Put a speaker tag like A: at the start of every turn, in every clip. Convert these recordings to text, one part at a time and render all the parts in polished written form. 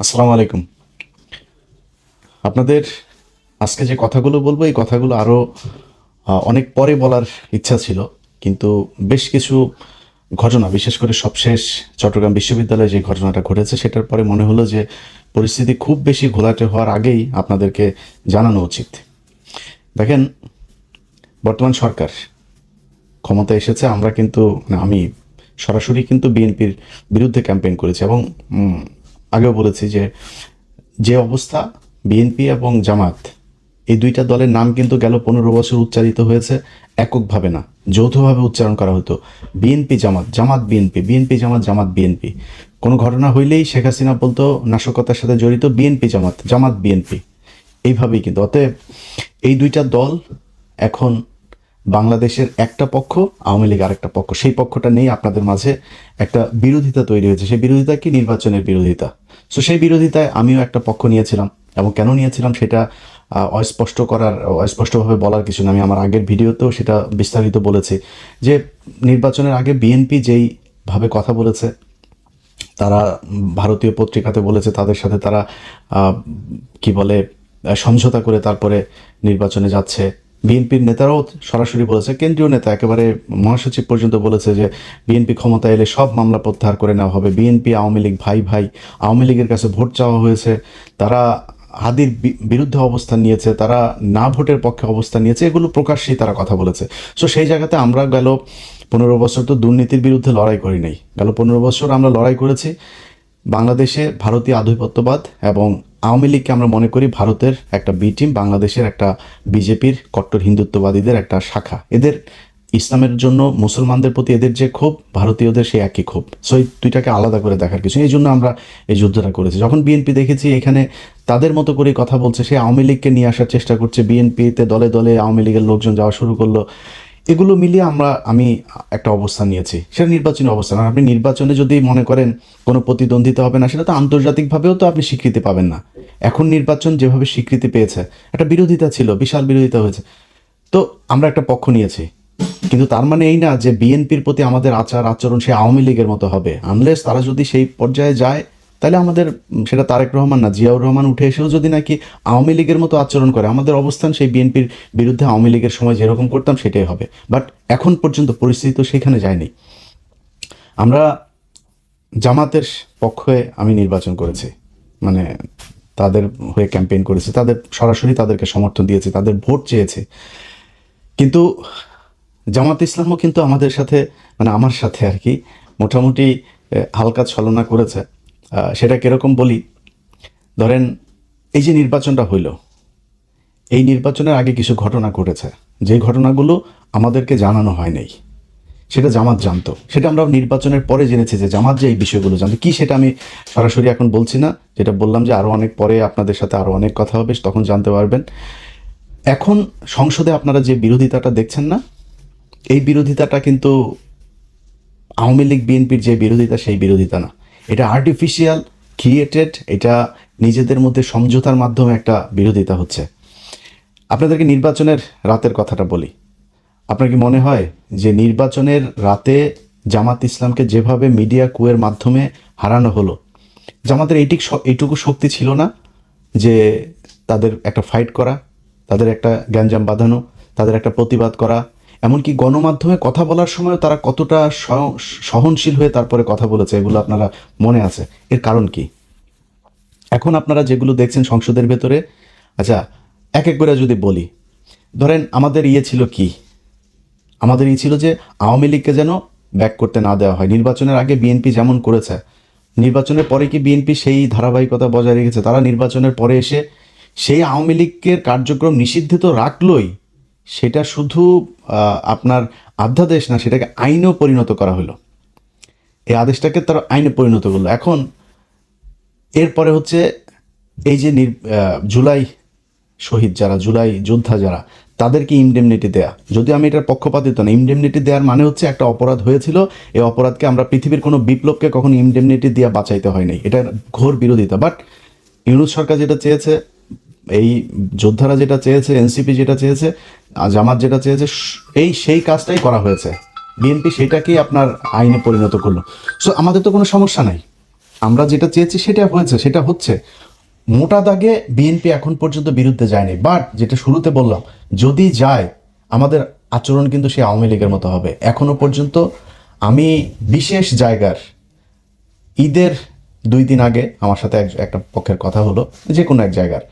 A: আসসালামু আলাইকুম। আপনাদের আজকে যে কথাগুলো বলবো এই কথাগুলো আরও অনেক পরে বলার ইচ্ছা ছিল, কিন্তু বেশ কিছু ঘটনা, বিশেষ করে সবশেষ চট্টগ্রাম বিশ্ববিদ্যালয়ে যে ঘটনাটা ঘটেছে সেটার পরে মনে হলো যে পরিস্থিতি খুব বেশি ঘোলাটে হওয়ার আগেই আপনাদেরকে জানানো উচিত। দেখেন, বর্তমান সরকার ক্ষমতায় এসেছে, আমরা কিন্তু আমি সরাসরি কিন্তু বিএনপির বিরুদ্ধে ক্যাম্পেইন করেছি এবং আগেও বলেছি যে যে অবস্থা, বিএনপি এবং জামাত এই দুইটা দলের নাম কিন্তু গেল 15 বছর উচ্চারিত হয়েছে এককভাবে না, যৌথভাবে উচ্চারণ করা হতো। বিএনপি জামাত, জামাত বিএনপি, বিএনপি জামাত, জামাত বিএনপি। কোনো ঘটনা হইলেই শেখ হাসিনা বলতো নাশকতার সাথে জড়িত বিএনপি জামাত, জামাত বিএনপি, এইভাবেই কিন্তু। অতএব এই দুইটা দল এখন বাংলাদেশের একটা পক্ষ, আওয়ামী লীগ আরেকটা পক্ষ। সেই পক্ষটা নেই, আপনাদের মাঝে একটা বিরোধিতা তৈরি হয়েছে। সেই বিরোধিতা কি? নির্বাচনের বিরোধিতা। সো সেই বিরোধিতায় আমিও একটা পক্ষ নিয়েছিলাম, এবং কেন নিয়েছিলাম সেটা অস্পষ্টভাবে বলার কিছু না। আমি আমার আগের ভিডিওতেও সেটা বিস্তারিত বলেছি যে নির্বাচনের আগে বিএনপি যেইভাবে কথা বলেছে, তারা ভারতীয় পত্রিকাতে বলেছে তাদের সাথে তারা কি বলে সমঝোতা করে তারপরে নির্বাচনে যাচ্ছে। বিএনপির নেতারাও সরাসরি বলেছে, কেন্দ্রীয় নেতা একেবারে মহাসচিব পর্যন্ত বলেছে যে বিএনপি ক্ষমতা এলে সব মামলা প্রত্যাহার করে নেওয়া হবে। বিএনপি আওয়ামী লীগ ভাই ভাই, আওয়ামী লীগের কাছে ভোট চাওয়া হয়েছে, তারা হাদির বিরুদ্ধে অবস্থান নিয়েছে, তারা না ভোটের পক্ষে অবস্থান নিয়েছে, এগুলো প্রকাশ্যেই তারা কথা বলেছে। সো সেই জায়গাতে আমরা গেল 15 বছর তো দুর্নীতির বিরুদ্ধে লড়াই করি নাই, গেল 15 বছর আমরা লড়াই করেছি বাংলাদেশে ভারতীয় আধিপত্যবাদ এবং আওয়ামী লীগকে আমরা মনে করি ভারতের একটা বি টিম, বাংলাদেশের একটা বিজেপির কট্টর হিন্দুত্ববাদীদের একটা শাখা। এদের ইসলামের জন্য মুসলমানদের প্রতি এদের যে ক্ষোভ, ভারতীয়দের সেই একই ক্ষোভ। সো এই দুইটাকে আলাদা করে দেখার কিছু, এই জন্য আমরা এই যুদ্ধটা করেছি। যখন বিএনপি দেখেছি এখানে তাদের মতো করে কথা বলছে, সে আওয়ামী লীগকে নিয়ে আসার চেষ্টা করছে, বিএনপিতে দলে দলে আওয়ামী লীগের লোকজন যাওয়া শুরু করলো, এগুলো মিলিয়ে আমি একটা অবস্থান নিয়েছি, সেটা নির্বাচনী অবস্থান। আর আপনি নির্বাচনে যদি মনে করেন কোনো প্রতিদ্বন্দ্বিতা হবে না, সেটা তো আন্তর্জাতিকভাবেও তো আপনি স্বীকৃতি পাবেন না। এখন নির্বাচন যেভাবে স্বীকৃতি পেয়েছে, একটা বিরোধিতা ছিল, বিশাল বিরোধিতা হয়েছে, তো আমরা একটা পক্ষ নিয়েছি। কিন্তু তার মানে এই না যে বিএনপির প্রতি আমাদের আচার আচরণ সে আওয়ামী লীগের মতো হবে। আনলেস তারা যদি সেই পর্যায়ে যায়, তাহলে আমাদের সেটা তারেক রহমান না, জিয়াউর রহমান উঠে এসেও যদি নাকি আওয়ামী লীগের মতো আচরণ করে, আমাদের অবস্থান সেই বিএনপির বিরুদ্ধে আওয়ামী লীগের সময় যেরকম করতাম সেটাই হবে। বাট এখন পর্যন্ত পরিস্থিতি তো সেখানে যায়নি। আমরা জামাতের পক্ষে আমি নির্বাচন করেছি, মানে তাদের হয়ে ক্যাম্পেইন করেছি, তাদের সরাসরি তাদেরকে সমর্থন দিয়েছি, তাদের ভোট চেয়েছি। কিন্তু জামাত ইসলামও কিন্তু আমাদের সাথে, মানে আমার সাথে আর কি, মোটামুটি হালকা ছলনা করেছে। সেটা কিরকম বলি, ধরেন এই যে নির্বাচনটা হইল, এই নির্বাচনের আগে কিছু ঘটনা ঘটেছে, যে ঘটনাগুলো আমাদেরকে জানানো হয় নাই, সেটা জামাত জানতো। সেটা আমরা নির্বাচনের পরে জেনেছি যে জামাত যে এই বিষয়গুলো জানতো। কি সেটা আমি সরাসরি এখন বলছি না, যেটা বললাম যে আরও অনেক পরে আপনাদের সাথে আরও অনেক কথা হবে, তখন জানতে পারবেন। এখন সংসদে আপনারা যে বিরোধিতাটা দেখছেন না, এই বিরোধিতাটা কিন্তু আওয়ামী লীগ বিএনপির যে বিরোধিতা সেই বিরোধিতা না, এটা আর্টিফিশিয়াল ক্রিয়েটেড, এটা নিজেদের মধ্যে সমঝোতার মাধ্যমে একটা বিরোধিতা হচ্ছে। আপনাদেরকে নির্বাচনের রাতের কথাটা বলি। আপনার কি মনে হয় যে নির্বাচনের রাতে জামাত ইসলামকে যেভাবে মিডিয়া কুয়ের মাধ্যমে হারানো হলো, জামাতের এইটুকু শক্তি ছিল না যে তাদের একটা ফাইট করা, তাদের একটা গ্যাঞ্জাম বাঁধানো, তাদের একটা প্রতিবাদ করা, এমনকি গণমাধ্যমে কথা বলার সময় তারা কতটা সহনশীল হয়ে তারপরে কথা বলেছে, এগুলো আপনারা মনে আছে। এর কারণ কি? এখন আপনারা যেগুলো দেখছেন সংসদের ভেতরে, আচ্ছা এক এক করে যদি বলি, ধরেন আমাদের ছিল কি, আমাদের ছিল যে আওয়ামী লীগকে যেন ব্যাক করতে না দেওয়া হয়। নির্বাচনের আগে বিএনপি যেমন করেছে, নির্বাচনের পরে কি বিএনপি সেই ধারাবাহিকতা বজায় রেখেছে? তারা নির্বাচনের পরে এসে সেই আওয়ামী লীগের কার্যক্রম নিষিদ্ধ তো রাখলই, সেটা শুধু আপনার অধ্যাদেশ না, সেটাকে আইনেও পরিণত করা হলো। এই আদেশটাকে তারা আইনে পরিণত করলো। এখন এরপরে হচ্ছে এই যে জুলাই শহীদ যারা, জুলাই যোদ্ধা যারা, তাদেরকে ইনডেমনিটি দেয়া। যদি আমি এটার পক্ষপাতিত্ব না, ইনডেমনিটি দেওয়ার মানে হচ্ছে একটা অপরাধ হয়েছিল, এই অপরাধকে আমরা পৃথিবীর কোনো বিপ্লবকে কখনো ইনডেমনিটি দিয়ে বাঁচাইতে হয় নাই, এটার ঘোর বিরোধিতা। বাট ইউনূস সরকার যেটা চেয়েছে, এই যোদ্ধারা যেটা চেয়েছে, এনসিপি যেটা চেয়েছে, জামাত যেটা চেয়েছে, সেই কাজটাই করা হয়েছে। বিএনপি সেটাকেই আপনার আইনে পরিণত করলো। সো আমাদের তো কোনো সমস্যা নাই, আমরা যেটা চেয়েছি সেটা হয়েছে, সেটা হচ্ছে। মোটা দাগে বিএনপি এখন পর্যন্ত বিরুদ্ধে যায়নি, বাট যেটা শুরুতে বললাম, যদি যায় আমাদের আচরণ কিন্তু সেই আওয়ামী লীগের মতো হবে। এখনো পর্যন্ত আমি বিশেষ জায়গার ঈদের 2 দিন আগে আমার সাথে একটা পক্ষের কথা হলো, যে কোনো এক জায়গার,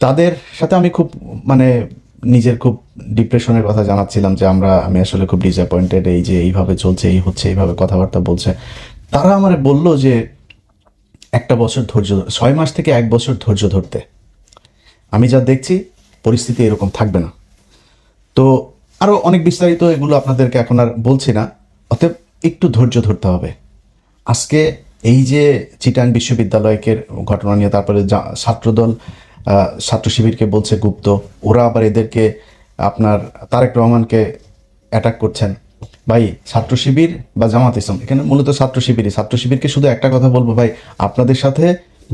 A: তাদের সাথে আমি খুব মানে নিজের খুব ডিপ্রেশনের কথা জানাচ্ছিলাম যে আমি আসলে খুব ডিসঅ্যাপয়েন্টেড, এই যে এইভাবে চলছে, এই হচ্ছে, এইভাবে কথাবার্তা বলছে। তারা আমার বলল যে 1 বছর ধৈর্য, 6 মাস থেকে 1 বছর ধৈর্য ধরতে। আমি যা দেখছি পরিস্থিতি এরকম থাকবে না। তো আরও অনেক বিস্তারিত এগুলো আপনাদেরকে এখন আর বলছি না, অতএব একটু ধৈর্য ধরতে হবে। আজকে এই যে চিটাং বিশ্ববিদ্যালয়কের ঘটনা নিয়ে, তারপরে ছাত্রদল ছাত্র শিবিরকে বলছে গুপ্ত, ওরা আবার এদেরকে আপনার তারেক রহমানকে অ্যাটাক করছেন। ভাই, ছাত্র শিবির বা জামাত ইসলাম, এখানে মূলত ছাত্র শিবিরকে শুধু একটা কথা বলবো, ভাই আপনাদের সাথে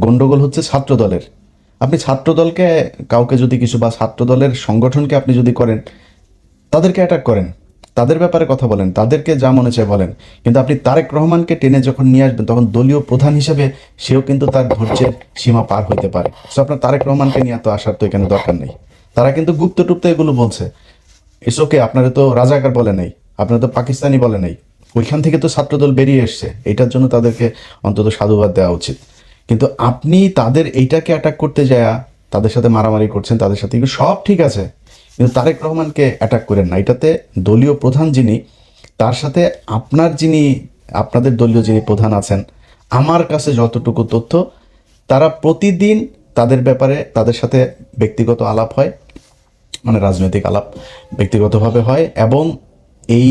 A: গন্ডগোল হচ্ছে ছাত্র দলের। আপনি ছাত্র দলকে কাউকে যদি কিছু, বা ছাত্র দলের সংগঠনকে আপনি যদি করেন, তাদেরকে অ্যাটাক করেন, তাদের ব্যাপারে কথা বলেন, তাদেরকে যা মনে চায় বলেন, কিন্তু আপনি তারেক রহমানকে টেনে যখন নিয়ে আসবেন, তখন দলীয় প্রধান হিসেবে সেও কিন্তু তার ধৈর্যের সীমা পার হইতে পারে। সো আপনার তারেক রহমানকে নিয়ে তো আসার তো এখানে দরকার নেই। তারা কিন্তু গুপ্ত টুপ্ত এগুলো বলছে, ইটস ওকে, আপনারা তো রাজাকার বলে নাই, আপনারা তো পাকিস্তানি বলে নাই, ওইখান থেকে তো ছাত্রদল বেরিয়ে এসছে, এটার জন্য তাদেরকে অন্তত সাধুবাদ দেওয়া উচিত। কিন্তু আপনি তাদের এইটাকে অ্যাটাক করতে যায়, তাদের সাথে মারামারি করছেন, তাদের সাথে এগুলো সব ঠিক আছে, কিন্তু তারেক রহমানকে অ্যাটাক করেন না। এটাতে দলীয় প্রধান যিনি, তার সাথে আপনাদের দলীয় যিনি প্রধান আছেন, আমার কাছে যতটুকু তথ্য, তারা প্রতিদিন তাদের ব্যাপারে তাদের সাথে ব্যক্তিগত আলাপ হয়, মানে রাজনৈতিক আলাপ ব্যক্তিগতভাবে হয়। এবং এই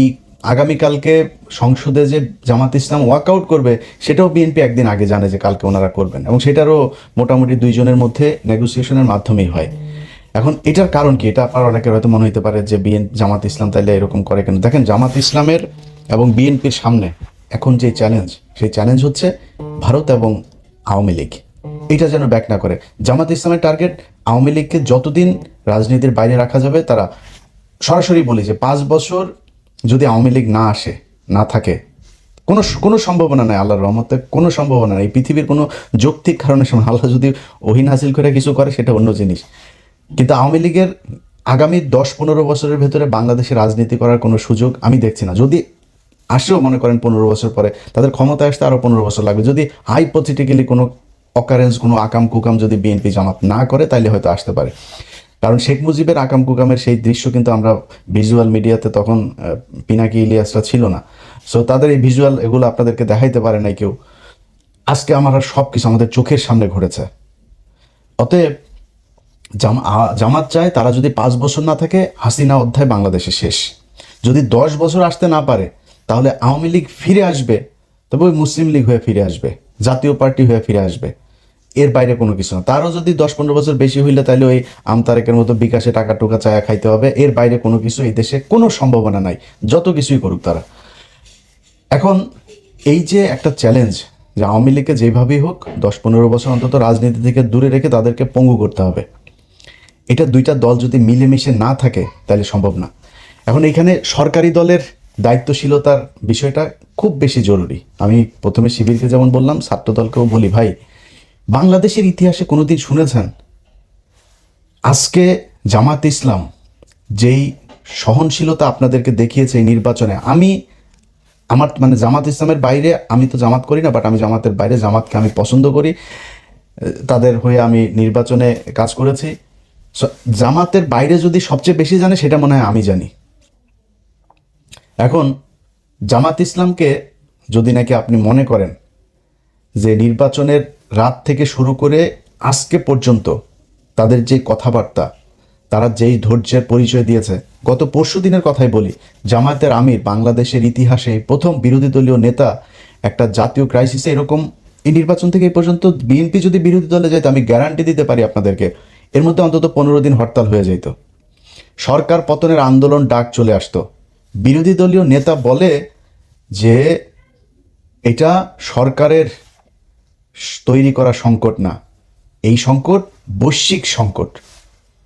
A: আগামীকালকে সংসদে যে জামাত ইসলাম ওয়াকআউট করবে, সেটাও বিএনপি একদিন আগে জানে যে কালকে ওনারা করবেন, এবং সেটারও মোটামুটি দুইজনের মধ্যে নেগোসিয়েশনের মাধ্যমেই হয়। এখন এটার কারণ কি, এটা আপনার অনেকের হয়তো মনে হতে পারে যে জামাত ইসলাম তাইলে এরকম করে কেন। দেখেন, জামাত ইসলামের এবং বিএনপির সামনে এখন যে চ্যালেঞ্জ, সেই চ্যালেঞ্জ হচ্ছে ভারত এবং আওয়ামী লীগ। এটা যেন ব্যাক না করে। জামাত ইসলামের টার্গেট আওয়ামী লীগকে যতদিন রাজনীতির বাইরে রাখা যাবে, তারা সরাসরি বলি যে 5 বছর যদি আওয়ামী লীগ না আসে, না থাকে, কোনো কোনো সম্ভাবনা নাই, আল্লাহর রহমতে কোনো সম্ভাবনা নেই, পৃথিবীর কোনো যৌক্তিক কারণের সময় আল্লাহ যদি ওহী নাজিল করে কিছু করে, সেটা অন্য জিনিস। কিন্তু আওয়ামী লীগের আগামী 10-15 বছরের ভেতরে বাংলাদেশে রাজনীতি করার কোনো সুযোগ আমি দেখছি না। যদি আসেও মনে করেন 15 বছর পরে, তাদের ক্ষমতায় আসতে আরও 15 বছর লাগবে। যদি হাইপোথেটিক্যালি কোনো অকারেন্স, কোনো আকাম কুকাম যদি বিএনপি জামাত না করে, তাইলে হয়তো আসতে পারে। কারণ শেখ মুজিবের আকাম কুকামের সেই দৃশ্য কিন্তু আমরা ভিজুয়াল মিডিয়াতে, তখন পিনাকি ইলিয়াসরা ছিল না, সো তাদের এই ভিজুয়াল এগুলো আপনাদেরকে দেখাইতে পারে নাই কেউ। আজকে আমরা সব কিছু আমাদের চোখের সামনে ঘটেছে। অতএব জামাত চায়, তারা যদি 5 বছর না থাকে, হাসিনা অধ্যায় বাংলাদেশে শেষ। যদি 10 বছর আসতে না পারে, তাহলে আওয়ামী লীগ ফিরে আসবে, তবে ওই মুসলিম লীগ হয়ে ফিরে আসবে, জাতীয় পার্টি হয়ে ফিরে আসবে, এর বাইরে কোনো কিছু না। তারও যদি 10-15 বছর বেশি হইলে, তাহলে ওই আমতারেকের মতো বিকাশে টাকা টুকা চায়া খাইতে হবে, এর বাইরে কোনো কিছু এই দেশে কোনো সম্ভাবনা নাই, যত কিছুই করুক তারা। এখন এই যে একটা চ্যালেঞ্জ, যে আওয়ামী লীগকে যেভাবেই হোক 10-15 বছর অন্তত রাজনীতি থেকে দূরে রেখে তাদেরকে পঙ্গু করতে হবে, এটা দুইটা দল যদি মিলেমিশে না থাকে তাহলে সম্ভব না। এখন এখানে সরকারি দলের দায়িত্বশীলতার বিষয়টা খুব বেশি জরুরি। আমি প্রথমে শিবিরকে যেমন বললাম, ছাত্র দলকেও বলি, ভাই বাংলাদেশের ইতিহাসে কোনোদিন শুনেছেন আজকে জামাত ইসলাম যেই সহনশীলতা আপনাদেরকে দেখিয়েছে এই নির্বাচনে? আমার মানে জামাত ইসলামের বাইরে, আমি তো জামাত করি না, বাট আমি জামাতের বাইরে জামাতকে আমি পছন্দ করি, তাদের হয়ে আমি নির্বাচনে কাজ করেছি। জামাতের বাইরে যদি সবচেয়ে বেশি জানে, সেটা মনে হয় আমি জানি। এখন জামাত ইসলামকে যদি নাকি আপনি মনে করেন যে নির্বাচনের রাত থেকে শুরু করে আজকে পর্যন্ত তাদের যে কথাবার্তা, তারা যেই ধৈর্যের পরিচয় দিয়েছে, গত পরশু দিনের কথাই বলি, জামায়াতের আমির বাংলাদেশের ইতিহাসে প্রথম বিরোধী দলীয় নেতা, একটা জাতীয় ক্রাইসিসে এরকম, এই নির্বাচন থেকে এই পর্যন্ত বিএনপি যদি বিরোধী দলে যেত, আমি গ্যারান্টি দিতে পারি আপনাদেরকে, এর মধ্যে অন্তত 15 দিন হরতাল হয়ে যেত, সরকার পতনের আন্দোলন ডাক চলে আসতো। বিরোধী দলীয় নেতা বলে যে এটা সরকারের তৈরি করা সংকট না, এই সংকট বৈশ্বিক সংকট।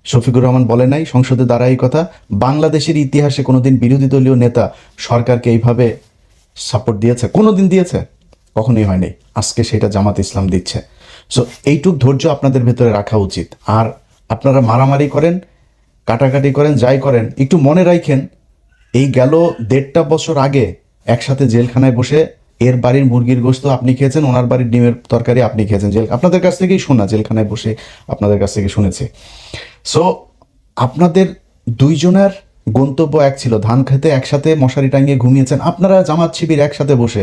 A: শফিকুর রহমান বলে নাই সংসদে দাঁড়ায় এই কথা? বাংলাদেশের ইতিহাসে কোনোদিন বিরোধী দলীয় নেতা সরকারকে এইভাবে সাপোর্ট দিয়েছে? কোনোদিন দিয়েছে? কখনোই হয়নি। আজকে সেটা জামাত ইসলাম দিচ্ছে। সো এইটুক ধৈর্য আপনাদের ভেতরে রাখা উচিত। আর আপনারা মারামারি করেন, কাটাকাটি করেন, যাই করেন, একটু মনে রাখেন এই গেল 1.5 বছর আগে একসাথে জেলখানায় বসে এর বাড়ির মুরগির গোশত আপনি খেয়েছেন, ওনার বাড়ির ডিমের তরকারি আপনি খেয়েছেন। আপনাদের কাছ থেকেই শোনা, জেলখানায় বসে আপনাদের কাছ থেকে শুনেছি। সো আপনাদের দুইজনের গন্তব্য এক ছিল, ধান খেতে একসাথে মশারি টাঙিয়ে ঘুমিয়েছেন আপনারা, জামাত শিবির একসাথে বসে,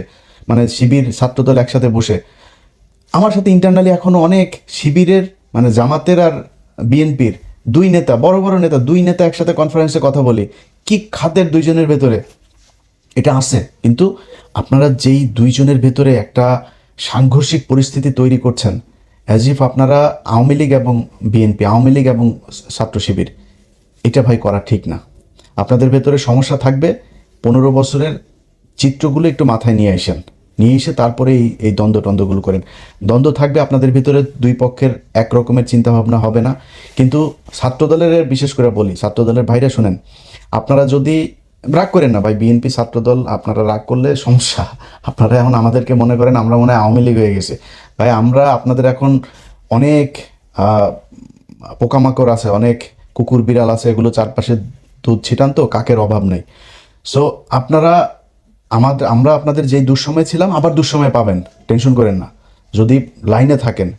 A: মানে শিবির ছাত্রদল একসাথে বসে। আমার সাথে ইন্টারনালি এখনো অনেক শিবিরের, মানে জামাতের আর বিএনপির দুই নেতা, বড় বড় নেতা, দুই নেতা একসাথে কনফারেন্সে কথা বলি, কি খাতের দুইজনের ভেতরে এটা আছে। কিন্তু আপনারা যেই দুইজনের ভেতরে একটা সাংঘর্ষিক পরিস্থিতি তৈরি করছেন, অ্যাজ ইফ আপনারা আওয়ামী লীগ এবং বিএনপি, আওয়ামী লীগ এবং ছাত্র শিবির, এটা ভাই করা ঠিক না। আপনাদের ভেতরে সমস্যা থাকবে, 15 বছরের চিত্রগুলো একটু মাথায় নিয়ে আসেন, নিয়ে এসে তারপরে এই দ্বন্দ্বগুলো করেন। দ্বন্দ্ব থাকবে আপনাদের ভিতরে, দুই পক্ষের এক রকমের চিন্তাভাবনা হবে না। কিন্তু ছাত্রদলের, বিশেষ করে বলি ছাত্রদলের ভাইরা শুনেন, আপনারা যদি রাগ করেন না ভাই, বিএনপি ছাত্রদল আপনারা রাগ করলে সমস্যা। আপনারা এখন আমাদেরকে মনে করেন আমরা মনে হয় আওয়ামী লীগ হয়ে গেছে। ভাই আমরা আপনাদের এখন অনেক পোকামাকড় আছে, অনেক কুকুর বিড়াল আছে, এগুলো চারপাশে দুধ ছিটান, তো কাকের অভাব নেই। সো আপনারা আমরা আপনাদের যেই দুঃসময় ছিলাম আবার দুঃসময় পাবেন, টেনশন করেন না যদি লাইনে থাকেন।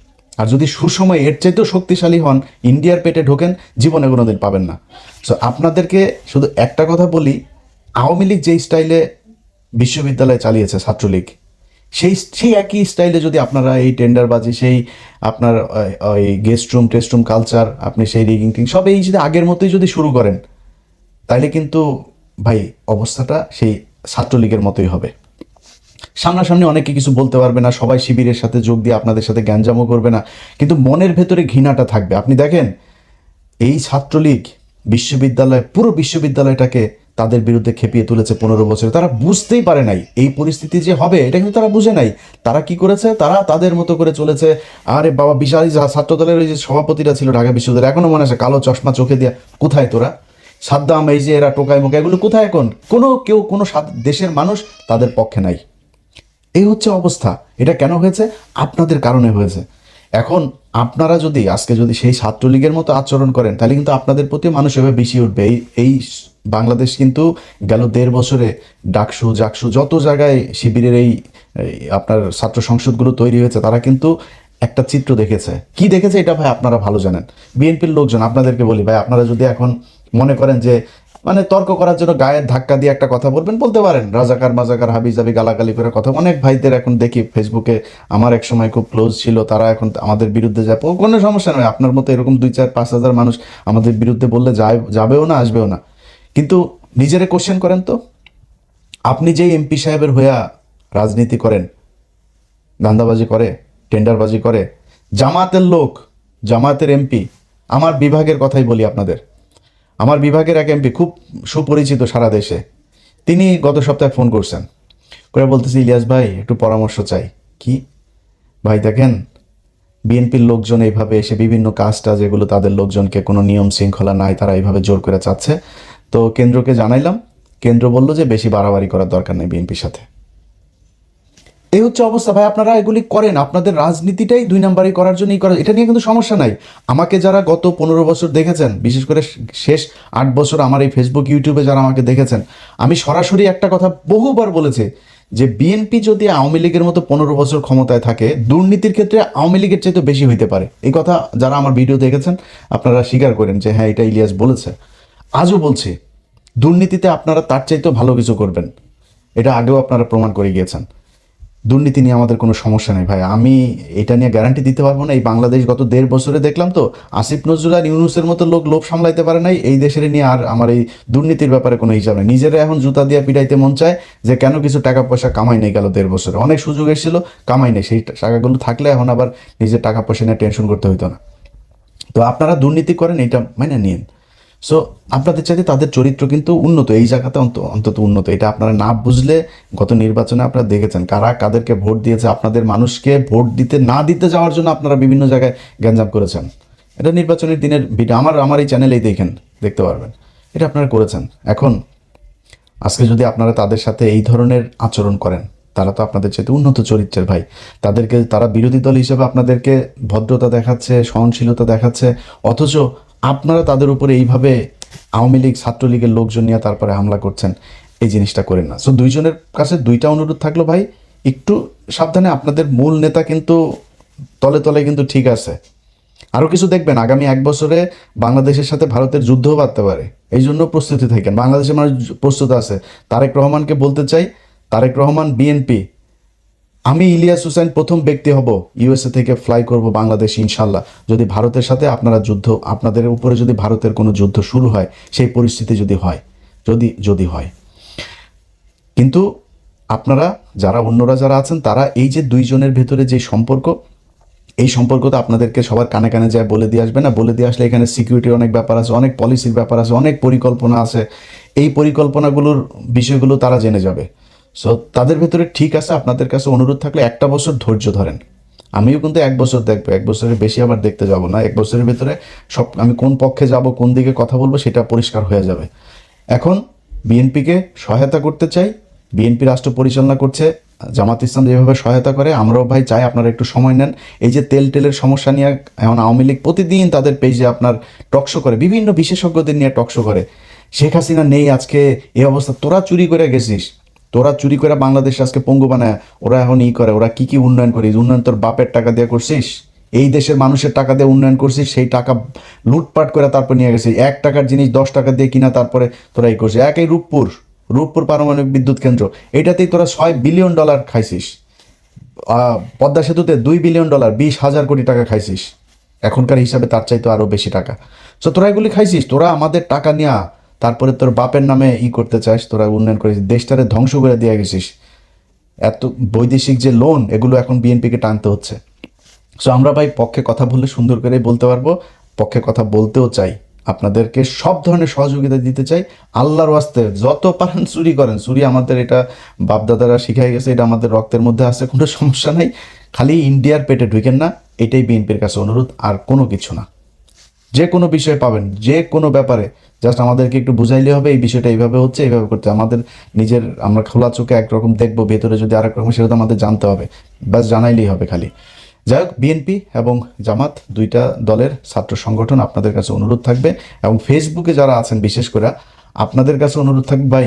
A: আর যদি সুসময় এর চাইতেও শক্তিশালী হন, ইন্ডিয়ার পেটে ঢোকেন, জীবনে কোনোদিন পাবেন না। সো আপনাদেরকে শুধু একটা কথা বলি, আওয়ামী লীগ যেই স্টাইলে বিশ্ববিদ্যালয় চালিয়েছে ছাত্রলীগ, সেই একই স্টাইলে যদি আপনারা এই টেন্ডারবাজি, সেই আপনার ওই guest room test room culture, আপনি সেই রিগিং টিং সব এই যদি আগের মতোই যদি শুরু করেন, তাইলে কিন্তু ভাই অবস্থাটা সেই ছাত্রলীগের মতোই হবে। সামনাসামনি অনেকে কিছু বলতে পারবে না, সবাই শিবিরের সাথে যোগ দিয়ে আপনাদের সাথে গ্যাঞ্জামও করবে না, কিন্তু মনের ভেতরে ঘৃণাটা থাকবে। আপনি দেখেন এই ছাত্রলীগ বিশ্ববিদ্যালয়, পুরো বিশ্ববিদ্যালয়টাকে তাদের বিরুদ্ধে খেপিয়ে তুলেছে 15 বছরে। তারা বুঝতেই পারে নাই এই পরিস্থিতি যে হবে, এটা কিন্তু তারা বুঝে নাই। তারা কি করেছে, তারা তাদের মতো করে চলেছে। আরে বাবা, বিশাল ছাত্রদলের ওই যে সভাপতিরা ছিল ঢাকা বিশ্ববিদ্যালয়, এখনো মনে আছে, কালো চশমা চোখে দিয়া, কোথায় তোরা? সাদ্দাম, এই যে এরা টোকাই মোকা, এগুলো কোথায় এখন? কোনো দেশের মানুষ তাদের পক্ষে নাই। এই হচ্ছে অবস্থা। এটা কেন হয়েছে? আপনাদের কারণে হয়েছে। এখন আপনারা যদি আজকে যদি সেই ছাত্রলীগের মতো আচরণ করেন, তাহলে কিন্তু আপনাদের প্রতি মানুষ এভাবে বেশি উঠবে। এই বাংলাদেশ কিন্তু গেল 1.5 বছরে ডাকসু জাকসু যত জায়গায় শিবিরের এই আপনার ছাত্র সংসদগুলো তৈরি হয়েছে, তারা কিন্তু একটা চিত্র দেখেছে। কি দেখেছে এটা ভাই আপনারা ভালো জানেন। বিএনপির লোকজন, আপনাদেরকে বলি ভাই, আপনারা যদি এখন মনে করেন যে মানে তর্ক করার জন্য গায়ের ধাক্কা দিয়ে একটা কথা বলবেন, বলতে পারেন, রাজাকার মাজাকার হাবি জাবি গালাগালি করে কথা। অনেক ভাইদের এখন দেখি ফেসবুকে, আমার এক সময় খুব ক্লোজ ছিল, তারা এখন আমাদের বিরুদ্ধে যায়, কোনো সমস্যা নয়। আপনার মতো এরকম 2-4-5 হাজার মানুষ আমাদের বিরুদ্ধে বললে যাবেও না, আসবেও না। কিন্তু নিজেরে কোশ্চেন করেন তো, আপনি যেই এমপি সাহেবের হইয়া রাজনীতি করেন, ধান্দাবাজি করে, টেন্ডারবাজি করে, জামাতের লোক, জামাতের এমপি, আমার বিভাগের কথাই বলি আপনাদের, আমার বিভাগের এক এমপি খুব সুপরিচিত সারা দেশে, তিনি গত সপ্তাহে ফোন করছেন, করে বলতেছি, ইলিয়াস ভাই একটু পরামর্শ চাই। কি ভাই? দেখেন বিএনপির লোকজন এইভাবে এসে বিভিন্ন কাজটা, যেগুলো তাদের লোকজনকে কোনো নিয়ম শৃঙ্খলা নাই, তারা এইভাবে জোর করে চাচ্ছে। তো কেন্দ্রকে জানাইলাম, কেন্দ্র বলল যে বেশি বাড়াবাড়ি করার দরকার নেই বিএনপির সাথে। এই হচ্ছে অবস্থা ভাই। আপনারা এগুলি করেন, আপনাদের রাজনীতিটাই 2 নাম্বারই করার জন্যই করা, এটা নিয়ে কিন্তু সমস্যা নাই। আমাকে যারা গত 15 বছর দেখেছেন, বিশেষ করে শেষ 8 বছর আমার এই ফেসবুক ইউটিউবে যারা আমাকে দেখেছেন, আমি সরাসরি একটা কথা বহুবার বলেছি যে বিএনপি যদি আওয়ামী লীগের মতো 15 বছর ক্ষমতায় থাকে, দুর্নীতির ক্ষেত্রে আওয়ামী লীগের চাইতে বেশি হইতে পারে। এই কথা যারা আমার ভিডিও দেখেছেন আপনারা স্বীকার করেন যে হ্যাঁ, এটা ইলিয়াস বলেছে। আজও বলছি, দুর্নীতিতে আপনারা তার চাইতেও ভালো কিছু করবেন, এটা আগেও আপনারা প্রমাণ করে গিয়েছেন। দুর্নীতি নিয়ে আমাদের কোনো সমস্যা নেই ভাই, আমি এটা নিয়ে গ্যারান্টি দিতে পারবো না। এই বাংলাদেশ গত 1.5 বছরে দেখলাম তো, আসিফ নজরুল আর ইউনূসের মতো লোক লোভ সামলাইতে পারে নাই, এই দেশের নিয়ে আর আমার এই দুর্নীতির ব্যাপারে কোনো হিসাব নেই। নিজেরা এখন জুতা দিয়ে পিটাইতে মন চায় যে কেন কিছু টাকা পয়সা কামাই নেই গেল 1.5 বছরে, অনেক সুযোগ এসেছিল, কামাই নেই। সেই টাকাগুলো থাকলে এখন আবার নিজের টাকা পয়সা নিয়ে টেনশন করতে হইতো না। তো আপনারা দুর্নীতি করেন, এটা মানে নিন। সো আপনাদের চাইতে তাদের চরিত্র কিন্তু উন্নত, এই জায়গাতে অন্তত উন্নত। এটা আপনারা না বুঝলে, গত নির্বাচনে আপনারা দেখেছেন কারা কাদেরকে ভোট দিয়েছে। আপনাদের মানুষকে ভোট না দিতে যাওয়ার জন্য আপনারা বিভিন্ন জায়গায় গ্যাঞ্জাম করেছেন। এটা নির্বাচনের দিনের ভিডিও, আমার এই চ্যানেলেই দেখতে পারবেন, এটা আপনারা করেছেন। এখন আজকে যদি আপনারা তাদের সাথে এই ধরনের আচরণ করেন, তারা তো আপনাদের চেয়ে উন্নত চরিত্রের ভাই। তাদেরকে তারা বিরোধী দল হিসেবে আপনাদেরকে ভদ্রতা দেখাচ্ছে, সহনশীলতা দেখাচ্ছে, অথচ আপনারা তাদের উপরে এইভাবে আওয়ামী লীগ ছাত্রলীগের লোকজন নিয়ে তারপরে হামলা করছেন। এই জিনিসটা করেন না। সো দুইজনের কাছে দুইটা অনুরোধ থাকলো ভাই, একটু সাবধানে। আপনাদের মূল নেতা কিন্তু তলে তলে কিন্তু ঠিক আছে। আরও কিছু দেখবেন, আগামী 1 বছরে বাংলাদেশের সাথে ভারতের যুদ্ধও বাড়তে পারে, এই জন্য প্রস্তুতি থাকেন। বাংলাদেশের মানুষ প্রস্তুত আছে। তারেক রহমানকে বলতে চাই, তারেক রহমান, বিএনপি, আমি ইলিয়াস হুসাইন প্রথম ব্যক্তি হব ইউএসএ থেকে ফ্লাই করব বাংলাদেশ ইনশাল্লাহ, যদি ভারতের সাথে আপনারা যুদ্ধ, আপনাদের উপরে যদি ভারতের কোনো যুদ্ধ শুরু হয়, সেই পরিস্থিতি যদি হয়, যদি হয়। কিন্তু আপনারা যারা অন্যরা যারা আছেন, তারা এই যে দুইজনের ভেতরে যে সম্পর্ক, এই সম্পর্ক তো আপনাদেরকে সবার কানে কানে যায় বলে দিয়ে আসবে না। বলে দিয়ে আসলে এখানে সিকিউরিটির অনেক ব্যাপার আছে, অনেক পলিসির ব্যাপার আছে, অনেক পরিকল্পনা আছে। এই পরিকল্পনাগুলোর বিষয়গুলো তারা জেনে যাবে। সো তাদের ভেতরে ঠিক আছে। আপনাদের কাছে অনুরোধ থাকলে 1টা বছর ধৈর্য ধরেন। আমিও কিন্তু 1 বছর দেখবো, 1 বছরের বেশি আবার দেখতে যাব না। 1 বছরের ভেতরে সব আমি কোন পক্ষে যাব, কোন দিকে কথা বলবো, সেটা পরিষ্কার হয়ে যাবে। এখন বিএনপিকে সহায়তা করতে চাই। বিএনপি রাষ্ট্র পরিচালনা করছে, জামাত ইসলাম যেভাবে সহায়তা করে, আমরাও ভাই চাই আপনারা একটু সময় নেন। এই যে তেলের সমস্যা নিয়ে এখন আওয়ামী লীগ প্রতিদিন তাদের পেজে আপনার টকশো করে, বিভিন্ন বিশেষজ্ঞদের নিয়ে টকশো করে। শেখ হাসিনা নেই আজকে, এই অবস্থা। তোরা চুরি করে গেছিস, তোরা চুরি করে বাংলাদেশ আজকে পঙ্গু বানায়। ওরা এখন করে, ওরা কি উন্নয়ন করিস? উন্নয়ন তোর বাপের টাকা দিয়ে করছিস, এই দেশের মানুষের টাকা দিয়ে উন্নয়ন করছিস। সেই টাকা লুটপাট করে তারপর নিয়ে গেছিস। 1 টাকার জিনিস 10 টাকা দিয়ে কিনা, তারপরে তোরা এই করছিস। এই রূপপুর পারমাণবিক বিদ্যুৎ কেন্দ্র, এটাতেই তোরা $6 বিলিয়ন খাইছিস। পদ্মা সেতুতে $2 বিলিয়ন, 20,000 কোটি টাকা খাইছিস। এখনকার হিসাবে তার চাইতে আরও বেশি টাকা। সো তোরা এগুলি খাইছিস। তোরা আমাদের টাকা নিয়ে তারপরে তোর বাপের নামে করতে চাস, তোরা উন্নয়ন করেছিস, দেশটারে ধ্বংস করে দিয়ে গেছিস। এত বৈদেশিক যে লোন, এগুলো এখন বিএনপিকে টানতে হচ্ছে। সো আমরা ভাই পক্ষে কথা বললে সুন্দর করে বলতে পারবো, পক্ষে কথা বলতেও চাই, আপনাদেরকে সব ধরনের সহযোগিতা দিতে চাই। আল্লাহর ওয়াস্তে যত পারেন চুরি করেন। চুরি আমাদের, এটা বাপদাদারা শিখাই গেছে, এটা আমাদের রক্তের মধ্যে আছে, কোনো সমস্যা নাই। খালি ইন্ডিয়ার পেটে ঢুকেন না, এটাই বিএনপির কাছে অনুরোধ, আর কোনো কিছু না। যে কোনো বিষয়ে পাবেন, যে কোনো ব্যাপারে জাস্ট আমাদেরকে একটু বুঝাইলে হবে, এই বিষয়টা এইভাবে হচ্ছে, এইভাবে করতে। আমাদের নিজের, আমরা খোলা চোখে একরকম দেখবো, ভেতরে যদি আরেক রকম, সেটা তো আমাদের জানতে হবে। ব্যাস জানাইলেই হবে খালি। যাই হোক, বিএনপি এবং জামাত দুইটা দলের ছাত্র সংগঠন, আপনাদের কাছে অনুরোধ থাকবে, এবং ফেসবুকে যারা আছেন বিশেষ করে আপনাদের কাছে অনুরোধ থাকবে ভাই,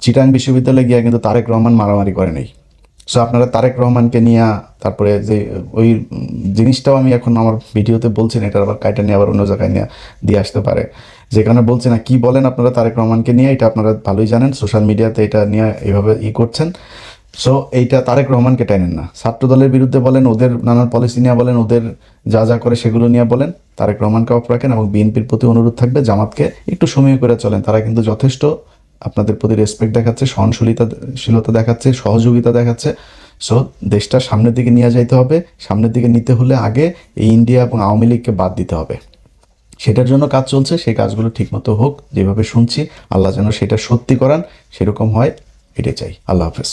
A: চিটাং বিশ্ববিদ্যালয়ে গিয়ে কিন্তু তারেক রহমান মারামারি করে নেই। সো আপনারা তারেক রহমানকে নিয়ে, তারপরে যে ওই জিনিসটাও আমি এখন আমার ভিডিওতে বলছি না, এটার আবার কাইটা নিয়ে আবার অন্য জায়গায় নিয়ে দিয়ে আসতে পারে, যেখানে বলছে না কি বলেন আপনারা তারেক রহমানকে নিয়ে, এটা আপনারা ভালোই জানেন, সোশ্যাল মিডিয়াতে এটা নিয়ে এইভাবে করছেন। সো এইটা তারেক রহমানকে টানেন না। ছাত্র দলের বিরুদ্ধে বলেন, ওদের নানান পলিসি নিয়ে বলেন, ওদের যা যা করে সেগুলো নিয়ে বলেন, তারেক রহমানকে অফ রাখেন। এবং বিএনপির প্রতি অনুরোধ থাকবে, জামাতকে একটু সময় করে চলেন। তারা কিন্তু যথেষ্ট আপনাদের প্রতি রেসপেক্ট দেখাচ্ছে, সহনশীলতা দেখাচ্ছে, সহযোগিতা দেখাচ্ছে। সো দেশটা সামনের দিকে নিয়ে যাইতে হবে। সামনের দিকে নিতে হলে আগে এই ইন্ডিয়া এবং আওয়ামী লীগকে বাদ দিতে হবে। সেটার জন্য কাজ চলছে, সেই কাজগুলো ঠিকমতো হোক। যেভাবে শুনছি, আল্লাহ যেন সেটা সত্যি করান, সেরকম হয়, এটাই চাই। আল্লাহ হাফেজ।